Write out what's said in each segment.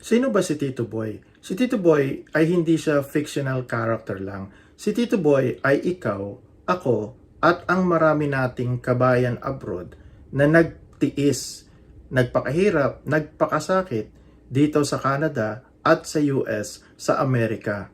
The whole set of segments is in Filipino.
Sino ba si Tito Boy? Si Tito Boy ay hindi siya fictional character lang. Si Tito Boy ay ikaw, ako, at ang marami nating kabayan abroad na nagtiis, nagpakahirap, nagpakasakit dito sa Canada at sa US, sa Amerika.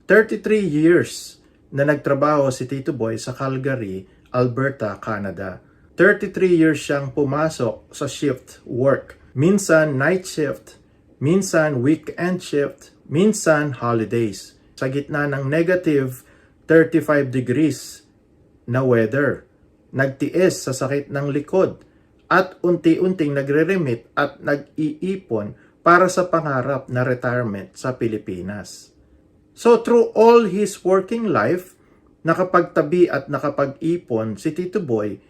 33 years na nagtrabaho si Tito Boy sa Calgary, Alberta, Canada. 33 years siyang pumasok sa shift work. Minsan night shift, minsan weekend shift, minsan holidays. Sa gitna ng negative 35 degrees na weather, nagtiis sa sakit ng likod at unti-unting nagre-remit at nag-iipon para sa pangarap na retirement sa Pilipinas. So through all his working life, nakapagtabi at nakapag-ipon si Tito Boy,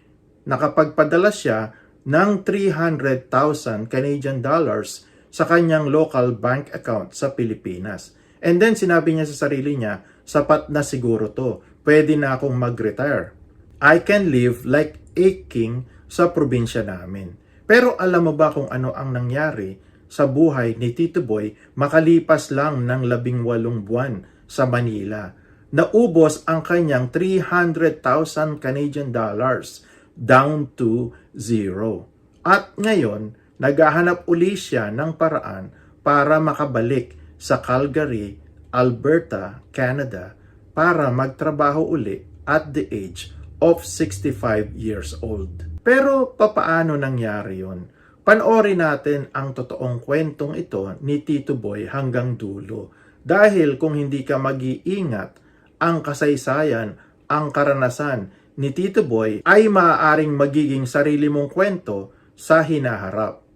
nakapagpadala siya ng 300,000 Canadian dollars sa kanyang local bank account sa Pilipinas. And then sinabi niya sa sarili niya, sapat na siguro to, pwede na akong mag-retire. I can live like a king sa probinsya namin. Pero alam mo ba kung ano ang nangyari sa buhay ni Tito Boy makalipas lang ng 18 buwan sa Manila? Naubos ang kanyang 300,000 Canadian dollars down to zero. At ngayon, naghahanap uli siya ng paraan para makabalik sa Calgary, Alberta, Canada para magtrabaho uli at the age of 65 years old. Pero papaano nangyari yon? Panoorin natin ang totoong kwentong ito ni Tito Boy hanggang dulo. Dahil kung hindi ka mag-iingat, ang kasaysayan, ang karanasan ni Tito Boy ay maaaring magiging sarili mong kwento sa hinaharap.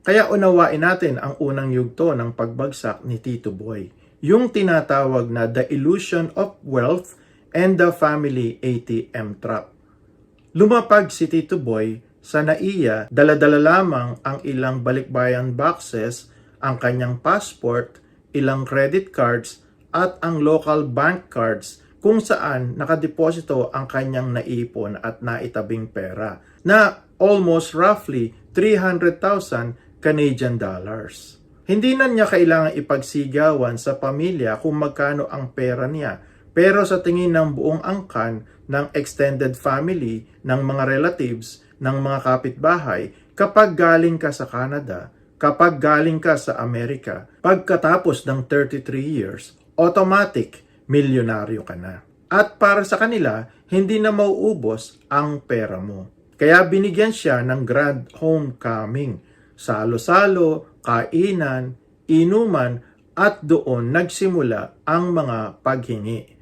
Kaya unawain natin ang unang yugto ng pagbagsak ni Tito Boy, yung tinatawag na The Illusion of Wealth and the Family ATM Trap. Lumapag si Tito Boy sa NAIA, dala-dala lamang ang ilang balikbayan boxes, ang kanyang passport, ilang credit cards, at ang local bank cards kung saan nakadeposito ang kanyang naipon at naitabing pera na almost roughly 300,000 Canadian dollars. Hindi na niya kailangan ipagsigawan sa pamilya kung magkano ang pera niya, pero sa tingin ng buong angkan ng extended family, ng mga relatives, ng mga kapitbahay, kapag galing ka sa Canada, kapag galing ka sa Amerika, pagkatapos ng 33 years, automatic, milyonaryo ka na. At para sa kanila, hindi na mauubos ang pera mo. Kaya binigyan siya ng grand homecoming. Salo-salo, kainan, inuman, at doon nagsimula ang mga paghingi.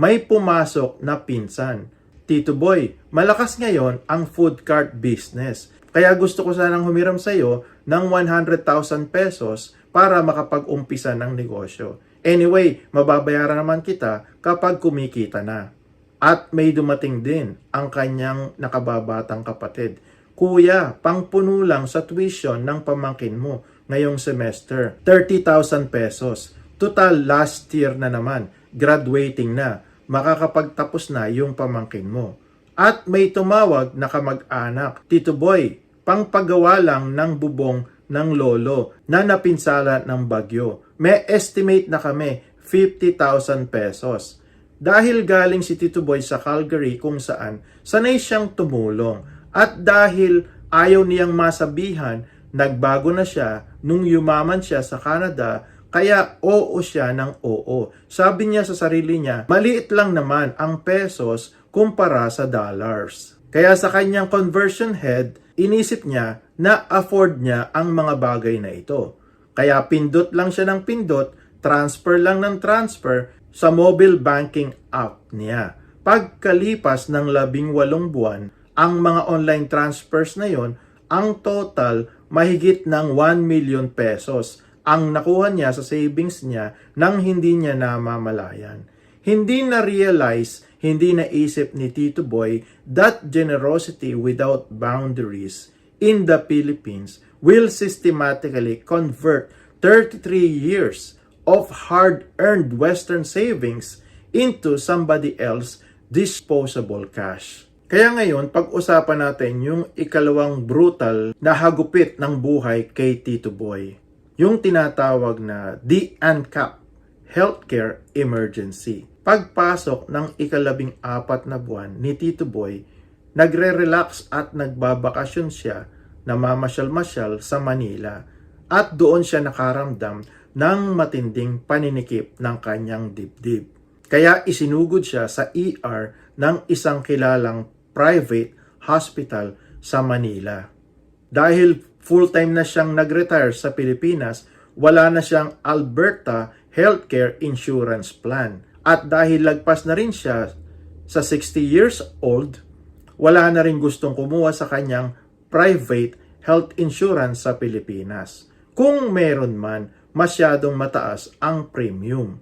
May pumasok na pinsan. Tito Boy, malakas ngayon ang food cart business. Kaya gusto ko sanang humiram sa iyo ng 100,000 pesos para makapag-umpisa ng negosyo. Anyway, mababayaran naman kita kapag kumikita na. At may dumating din ang kanyang nakababatang kapatid. Kuya, pangpuno lang sa tuition ng pamangkin mo ngayong semester. 30,000 pesos. Total last year na naman. Graduating na. Makakapagtapos na yung pamangkin mo. At may tumawag na kamag-anak. Tito Boy, pangpagawa lang ng bubong ng lolo na napinsala ng bagyo. May estimate na kami 50,000 pesos. Dahil galing si Tito Boy sa Calgary kung saan sanay siyang tumulong at dahil ayaw niyang masabihan, nagbago na siya nung yumaman siya sa Canada, kaya oo siya ng oo. Sabi niya sa sarili niya, maliit lang naman ang pesos kumpara sa dollars. Kaya sa kanyang conversion head, inisip niya na afford niya ang mga bagay na ito. Kaya pindot lang siya ng pindot, transfer lang ng transfer sa mobile banking app niya. Pagkalipas ng 18 buwan, ang mga online transfers na yon, ang total mahigit ng 1 million pesos ang nakuha niya sa savings niya nang hindi niya namamalayan. Hindi na-realize, hindi naisip ni Tito Boy that generosity without boundaries in the Philippines will systematically convert 33 years of hard-earned Western savings into somebody else's disposable cash. Kaya ngayon, pag-usapan natin yung ikalawang brutal na hagupit ng buhay kay Tito Boy. yung tinatawag na DNCAP, Healthcare Emergency. Pagpasok ng ika-14 na buwan ni Tito Boy, nagre-relax at nagbabakasyon siya, namamasyal-masyal sa Manila at doon siya nakaramdam ng matinding paninikip ng kanyang dibdib. Kaya isinugod siya sa ER ng isang kilalang private hospital sa Manila. Dahil full-time na siyang nag-retire sa Pilipinas, wala na siyang Alberta Healthcare Insurance Plan. At dahil lagpas na rin siya sa 60 years old, wala na rin gustong kumuha sa kanyang private health insurance sa Pilipinas. Kung meron man, masyadong mataas ang premium.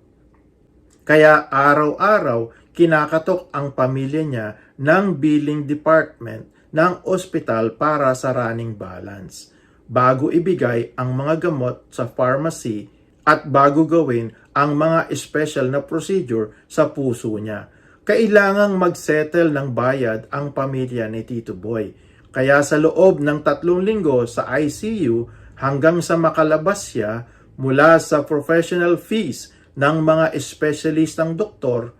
Kaya araw-araw kinakatok ang pamilya niya ng billing department ng ospital para sa running balance, bago ibigay ang mga gamot sa pharmacy at bago gawin ang mga special na procedure sa puso niya. Kailangang mag-settle ng bayad ang pamilya ni Tito Boy. Kaya sa loob ng 3 linggo sa ICU hanggang sa makalabas siya mula sa professional fees ng mga espesyalistang doktor,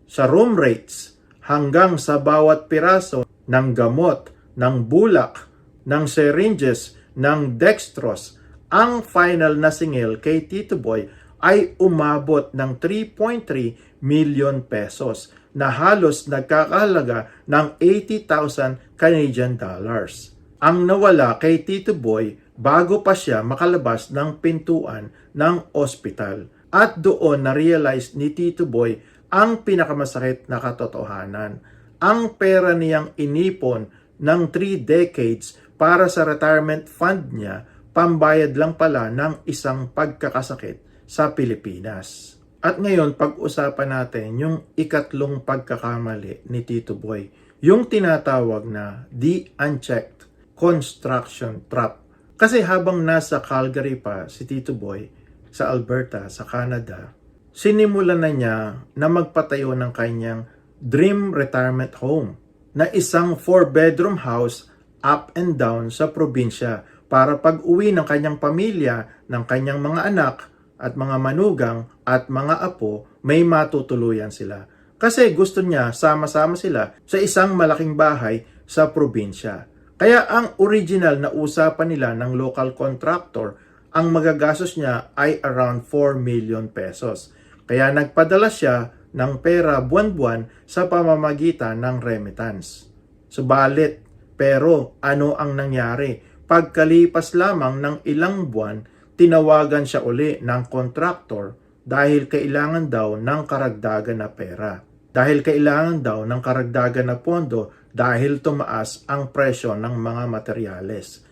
sa room rates, hanggang sa bawat piraso ng gamot, ng bulak, ng syringes, ng dextrose, ang final na singil kay Tito Boy ay umabot ng 3.3 million pesos na halos nagkakahalaga ng 80,000 Canadian dollars. Ang nawala kay Tito Boy bago pa siya makalabas ng pintuan ng ospital. At doon na-realize ni Tito Boy ang pinakamasakit na katotohanan. Ang pera niyang inipon ng 3 decades para sa retirement fund niya, pambayad lang pala ng isang pagkakasakit sa Pilipinas. At ngayon, pag-usapan natin yung ikatlong pagkakamali ni Tito Boy, yung tinatawag na the unchecked construction trap. Kasi habang nasa Calgary pa si Tito Boy, sa Alberta, sa Canada, sinimulan na niya na magpatayo ng kanyang dream retirement home na isang 4-bedroom house up and down sa probinsya para pag-uwi ng kanyang pamilya, ng kanyang mga anak at mga manugang at mga apo, may matutuluyan sila. Kasi gusto niya sama-sama sila sa isang malaking bahay sa probinsya. Kaya ang original na usapan nila ng local contractor, ang magagastos niya ay around 4 million pesos. Kaya nagpadala siya ng pera buwan-buwan sa pamamagitan ng remittance. Subalit, pero ano ang nangyari? Pagkalipas lamang ng ilang buwan, tinawagan siya uli ng contractor dahil kailangan daw ng karagdagan na pera. Dahil kailangan daw ng karagdagan na pondo dahil tumaas ang presyo ng mga materyales.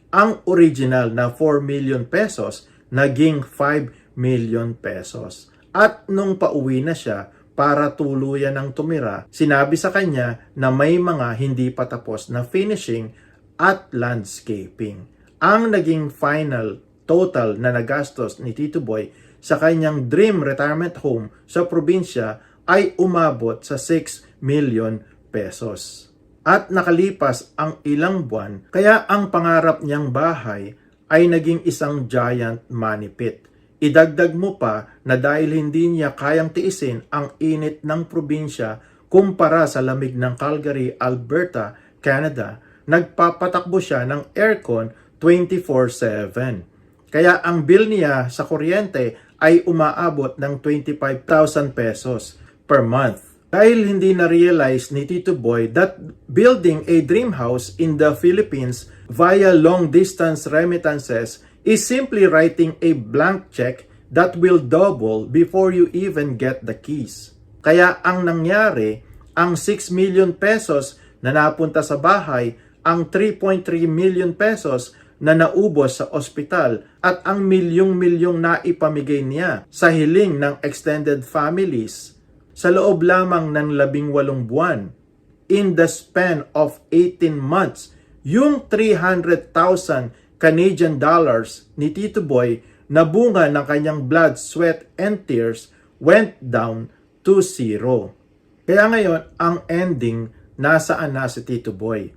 Ang original na 4 million pesos naging 5 million pesos. At nung pauwi na siya para tuluyan ng tumira, sinabi sa kanya na may mga hindi pa tapos na finishing at landscaping. Ang naging final total na nagastos ni Tito Boy sa kanyang dream retirement home sa probinsya ay umabot sa 6 million pesos. At nakalipas ang ilang buwan, kaya ang pangarap niyang bahay ay naging isang giant money pit. Idagdag mo pa na dahil hindi niya kayang tiisin ang init ng probinsya kumpara sa lamig ng Calgary, Alberta, Canada, nagpapatakbo siya ng aircon 24/7. Kaya ang bill niya sa kuryente ay umaabot ng 25,000 pesos per month. Dahil hindi na-realize ni Tito Boy that building a dream house in the Philippines via long-distance remittances is simply writing a blank check that will double before you even get the keys. Kaya ang nangyari, ang 6 million pesos na napunta sa bahay, ang 3.3 million pesos na naubos sa ospital at ang milyong-milyong na ipamigay niya sa hiling ng extended families sa loob lamang ng 18 buwan. In the span of 18 months, yung 300,000 Canadian dollars ni Tito Boy na bunga ng kanyang blood, sweat, and tears went down to zero. Kaya ngayon, ang ending, nasaan na si Tito Boy?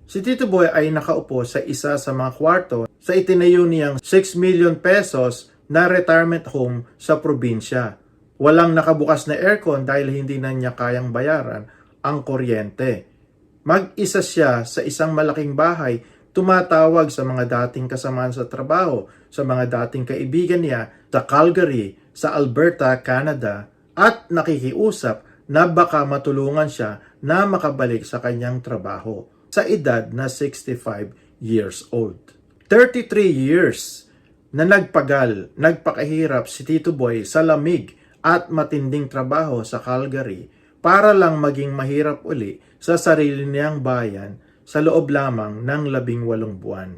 Si Tito Boy ay nakaupo sa isa sa mga kwarto sa itinayo niyang 6 million pesos na retirement home sa probinsya. Walang nakabukas na aircon dahil hindi na niya kayang bayaran ang kuryente. Mag-isa siya sa isang malaking bahay, tumatawag sa mga dating kasamahan sa trabaho, sa mga dating kaibigan niya sa Calgary, sa Alberta, Canada, at nakikiusap na baka matulungan siya na makabalik sa kanyang trabaho sa edad na 65 years old. 33 years na nagpakahirap si Tito Boy sa lamig at matinding trabaho sa Calgary para lang maging mahirap uli sa sarili niyang bayan sa loob lamang ng 18 buwan.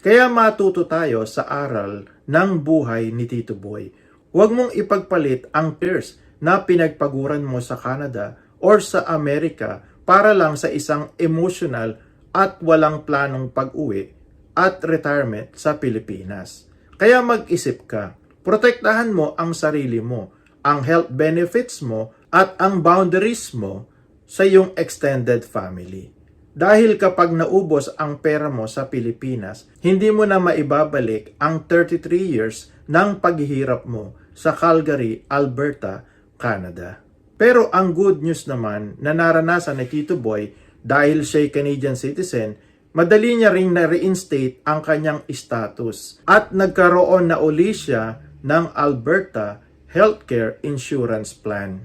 Kaya matuto tayo sa aral ng buhay ni Tito Boy. Huwag mong ipagpalit ang tears na pinagpaguran mo sa Canada or sa Amerika para lang sa isang emotional at walang planong pag-uwi at retirement sa Pilipinas. Kaya mag-isip ka, protektahan mo ang sarili mo, ang health benefits mo at ang boundaries mo sa iyong extended family. Dahil kapag naubos ang pera mo sa Pilipinas, hindi mo na maibabalik ang 33 years ng paghihirap mo sa Calgary, Alberta, Canada. Pero ang good news naman na naranasan ni Tito Boy dahil siya'y Canadian citizen, madali niya ring na-reinstate ang kanyang status at nagkaroon na uli siya ng Alberta Healthcare Insurance Plan.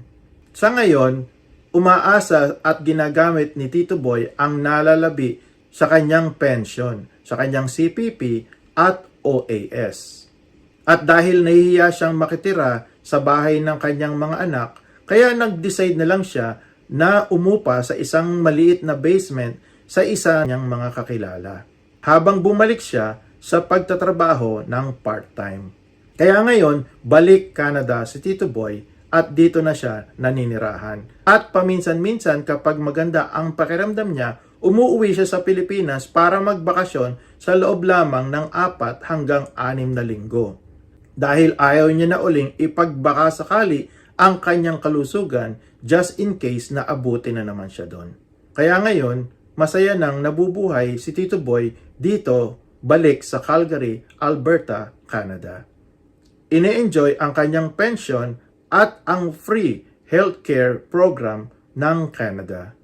Sa ngayon, umaasa at ginagamit ni Tito Boy ang nalalabi sa kanyang pension, sa kanyang CPP at OAS. At dahil nahihiya siyang makitira sa bahay ng kanyang mga anak, kaya nag-decide na lang siya na umupa sa isang maliit na basement sa isa niyang mga kakilala, habang bumalik siya sa pagtatrabaho ng part-time. Kaya ngayon, balik Canada si Tito Boy at dito na siya naninirahan. At paminsan-minsan kapag maganda ang pakiramdam niya, umuwi siya sa Pilipinas para magbakasyon sa loob lamang ng 4 hanggang 6 na linggo. Dahil ayaw niya na uling ipagbaka sakali ang kanyang kalusugan just in case na abutin na naman siya doon. Kaya ngayon, masaya nang nabubuhay si Tito Boy dito, balik sa Calgary, Alberta, Canada. Ine-enjoy ang kanyang pension at ang free healthcare program ng Canada.